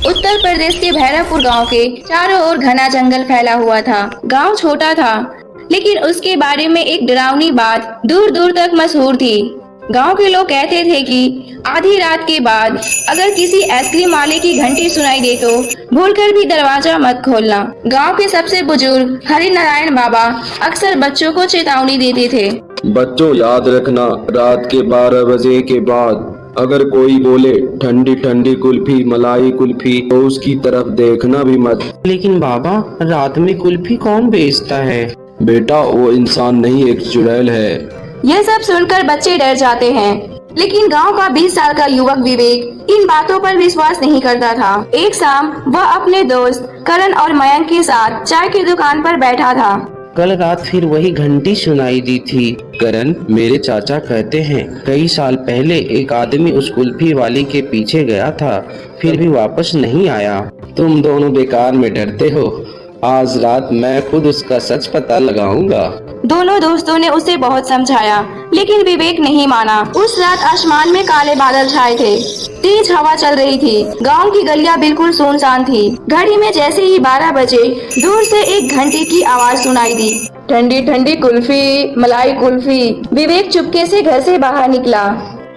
उत्तर प्रदेश के भैरवपुर गांव के चारों ओर घना जंगल फैला हुआ था। गांव छोटा था, लेकिन उसके बारे में एक डरावनी बात दूर दूर तक मशहूर थी। गांव के लोग कहते थे कि आधी रात के बाद अगर किसी आइसक्रीम वाले की घंटी सुनाई दे तो भूलकर भी दरवाजा मत खोलना। गांव के सबसे बुजुर्ग हरि नारायण बाबा अक्सर बच्चों को चेतावनी देते थे। बच्चों, याद रखना, रात के 12 बजे के बाद अगर कोई बोले ठंडी ठंडी कुल्फी, मलाई कुल्फी, तो उसकी तरफ देखना भी मत। लेकिन बाबा, रात में कुल्फी कौन बेचता है? बेटा, वो इंसान नहीं, एक चुड़ैल है। यह सब सुनकर बच्चे डर जाते हैं, लेकिन गांव का 20 साल का युवक विवेक इन बातों पर विश्वास नहीं करता था। एक शाम वह अपने दोस्त करण और मयंक के साथ चाय की दुकान पर बैठा था। कल रात फिर वही घंटी सुनाई दी थी। करण, मेरे चाचा कहते हैं कई साल पहले एक आदमी उस कुल्फी वाली के पीछे गया था, फिर भी वापस नहीं आया। तुम दोनों बेकार में डरते हो। आज रात मैं खुद उसका सच पता लगाऊंगा। दोनों दोस्तों ने उसे बहुत समझाया, लेकिन विवेक नहीं माना। उस रात आसमान में काले बादल छाए थे, तेज हवा चल रही थी। गांव की गलियां बिल्कुल सुनसान थी। घड़ी में जैसे ही 12 बजे दूर से एक घंटी की आवाज सुनाई दी। ठंडी ठंडी कुल्फी, मलाई कुल्फी। विवेक चुपके से घर से बाहर निकला।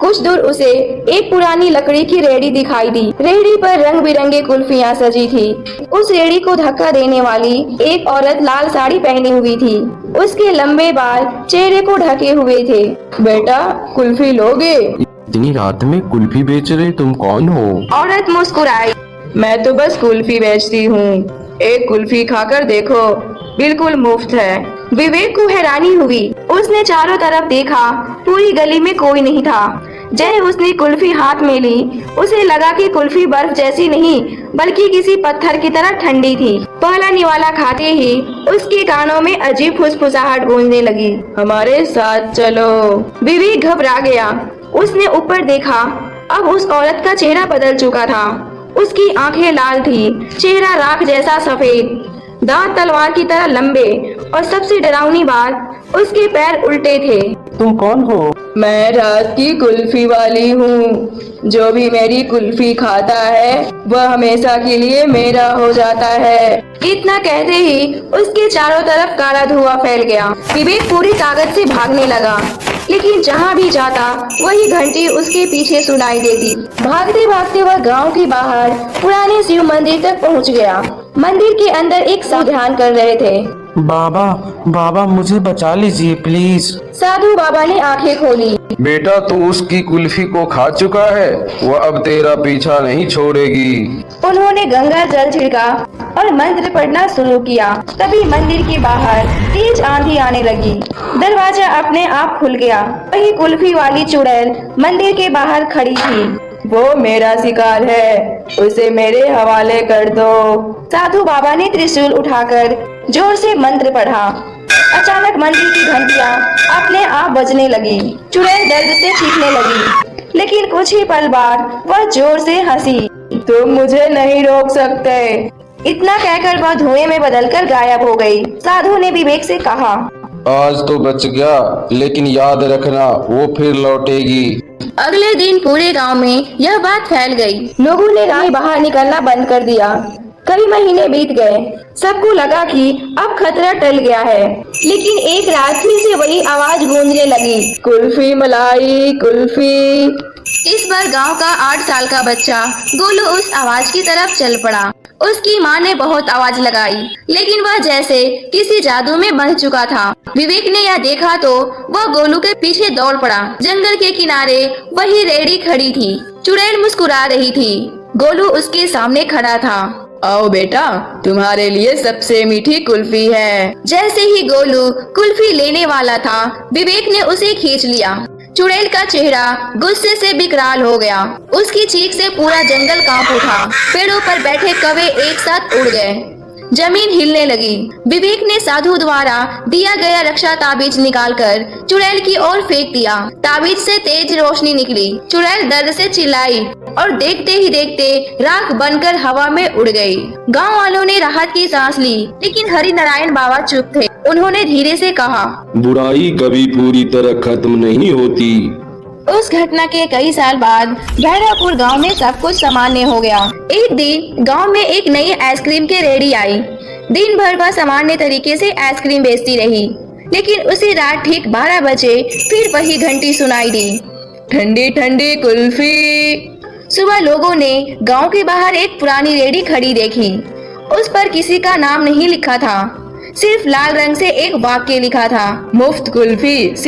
कुछ दूर उसे एक पुरानी लकड़ी की रेहड़ी दिखाई दी। रेहड़ी पर रंग बिरंगे कुल्फियां सजी थी। उस रेहड़ी को धक्का देने वाली एक औरत लाल साड़ी पहनी हुई थी। उसके लंबे बाल चेहरे को ढके हुए थे। बेटा, कुल्फी लोगे? इतनी रात में कुल्फी बेच रहे, तुम कौन हो? औरत मुस्कुराई। मैं तो बस कुल्फी बेचती हूँ, एक कुल्फी खाकर देखो, बिल्कुल मुफ्त है। विवेक को हैरानी हुई। उसने चारों तरफ देखा, पूरी गली में कोई नहीं था। जब उसने कुल्फी हाथ में ली, उसे लगा कि कुल्फी बर्फ जैसी नहीं बल्कि किसी पत्थर की तरह ठंडी थी। पहला निवाला खाते ही उसके कानों में अजीब फुसफुसाहट गूंजने लगी। हमारे साथ चलो। विवेक घबरा गया। उसने ऊपर देखा। अब उस औरत का चेहरा बदल चुका था। उसकी आंखें लाल थी, चेहरा राख जैसा सफेद, दांत तलवार की तरह लंबे, और सबसे डरावनी बात, उसके पैर उल्टे थे। तुम कौन हो? मैं रात की कुल्फी वाली हूँ। जो भी मेरी कुल्फी खाता है वह हमेशा के लिए मेरा हो जाता है। इतना कहते ही उसके चारों तरफ काला धुआं फैल गया। विवेक पूरी ताकत से भागने लगा, लेकिन जहाँ भी जाता वही घंटी उसके पीछे सुनाई देती। भागते भागते वह गांव के बाहर पुराने शिव मंदिर तक पहुँच गया। मंदिर के अंदर एक साधु ध्यान कर रहे थे। बाबा, बाबा मुझे बचा लीजिए प्लीज। साधु बाबा ने आंखें खोली। बेटा, तू उसकी कुल्फी को खा चुका है, वो अब तेरा पीछा नहीं छोड़ेगी। उन्होंने गंगा जल छिड़का और मंत्र पढ़ना शुरू किया। तभी मंदिर के बाहर तेज आंधी आने लगी। दरवाजा अपने आप खुल गया। वही कुल्फी वाली चुड़ैल मंदिर के बाहर खड़ी थी। वो मेरा शिकार है, उसे मेरे हवाले कर दो। साधु बाबा ने त्रिशूल उठाकर जोर से मंत्र पढ़ा। अचानक मंदिर की घंटियां अपने आप बजने लगी। चुड़ैल दर्द से चीखने लगी, लेकिन कुछ ही पल बाद वह जोर से हंसी। तुम मुझे नहीं रोक सकते। इतना कहकर वह धुएं में बदलकर गायब हो गई। साधु ने विवेक से कहा, आज तो बच गया, लेकिन याद रखना वो फिर लौटेगी। अगले दिन पूरे गांव में यह बात फैल गई। लोगों ने रात बाहर निकलना बंद कर दिया। कई महीने बीत गए। सबको लगा कि अब खतरा टल गया है, लेकिन एक रात फिर से वही आवाज गूंजने लगी। कुल्फी, मलाई कुल्फी। इस बार गांव का 8 साल का बच्चा गोलू उस आवाज की तरफ चल पड़ा। उसकी माँ ने बहुत आवाज लगाई, लेकिन वह जैसे किसी जादू में बंध चुका था। विवेक ने यह देखा तो वह गोलू के पीछे दौड़ पड़ा। जंगल के किनारे वही रेहड़ी खड़ी थी। चुड़ैल मुस्कुरा रही थी। गोलू उसके सामने खड़ा था। आओ बेटा, तुम्हारे लिए सबसे मीठी कुल्फी है। जैसे ही गोलू कुल्फी लेने वाला था, विवेक ने उसे खींच लिया। चुड़ैल का चेहरा गुस्से से विकराल हो गया। उसकी चीख से पूरा जंगल कांप उठा। पेड़ों पर बैठे कौवे एक साथ उड़ गए। जमीन हिलने लगी। विवेक ने साधु द्वारा दिया गया रक्षा ताबीज निकालकर चुड़ैल की ओर फेंक दिया। ताबीज से तेज रोशनी निकली। चुड़ैल दर्द से चिल्लाई और देखते ही देखते राख बनकर हवा में उड़ गई। गांव वालों ने राहत की सांस ली, लेकिन हरि नारायण बाबा चुप थे। उन्होंने धीरे से कहा, बुराई कभी पूरी तरह खत्म नहीं होती, उस घटना के कई साल बाद भैरवपुर गांव में सब कुछ सामान्य हो गया। एक दिन गांव में एक नई आइसक्रीम की रेहड़ी आई। दिन भर वह सामान्य तरीके से आइसक्रीम बेचती रही, लेकिन उसी रात ठीक 12 बजे फिर वही घंटी सुनाई दी, ठंडी ठंडी कुल्फी। सुबह लोगों ने गांव के बाहर एक पुरानी रेहड़ी खड़ी देखी। उस पर किसी का नाम नहीं लिखा था, सिर्फ लाल रंग से एक वाक्य लिखा था, मुफ्त कुल्फी सिर्फ